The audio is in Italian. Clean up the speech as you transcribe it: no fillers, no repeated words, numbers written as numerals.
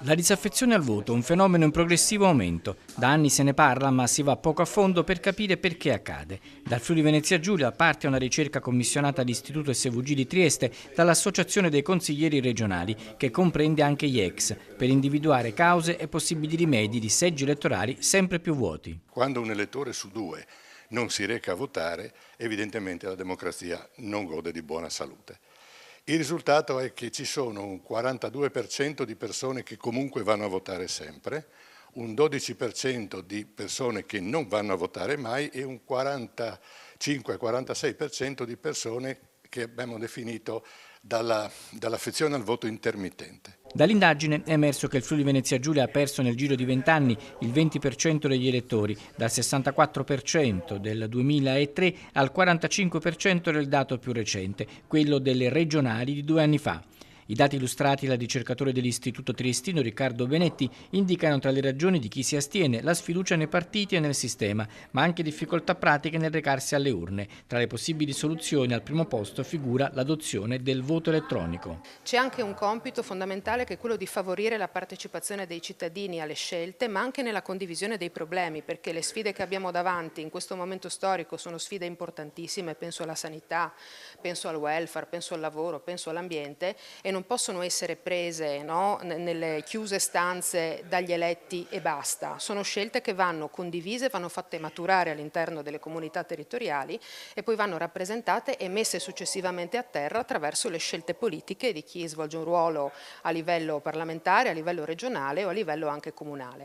La disaffezione al voto, un fenomeno in progressivo aumento. Da anni se ne parla, ma si va poco a fondo per capire perché accade. Dal Friuli Venezia Giulia parte una ricerca commissionata all'Istituto SVG di Trieste dall'Associazione dei Consiglieri Regionali, che comprende anche gli ex, per individuare cause e possibili rimedi di seggi elettorali sempre più vuoti. Quando un elettore su due non si reca a votare, evidentemente la democrazia non gode di buona salute. Il risultato è che ci sono un 42% di persone che comunque vanno a votare sempre, un 12% di persone che non vanno a votare mai e un 45-46% di persone che abbiamo definito dall'affezione al voto intermittente. Dall'indagine è emerso che il Friuli Venezia Giulia ha perso nel giro di 20 anni il 20% degli elettori, dal 64% del 2003 al 45% del dato più recente, quello delle regionali di 2 anni fa. I dati illustrati dal ricercatore dell'Istituto Triestino Riccardo Benetti indicano tra le ragioni di chi si astiene la sfiducia nei partiti e nel sistema, ma anche difficoltà pratiche nel recarsi alle urne. Tra le possibili soluzioni al primo posto figura l'adozione del voto elettronico. C'è anche un compito fondamentale che è quello di favorire la partecipazione dei cittadini alle scelte, ma anche nella condivisione dei problemi, perché le sfide che abbiamo davanti in questo momento storico sono sfide importantissime, penso alla sanità, penso al welfare, penso al lavoro, penso all'ambiente, e non possono essere prese nelle chiuse stanze dagli eletti e basta. Sono scelte che vanno condivise, vanno fatte maturare all'interno delle comunità territoriali e poi vanno rappresentate e messe successivamente a terra attraverso le scelte politiche di chi svolge un ruolo a livello parlamentare, a livello regionale o a livello anche comunale.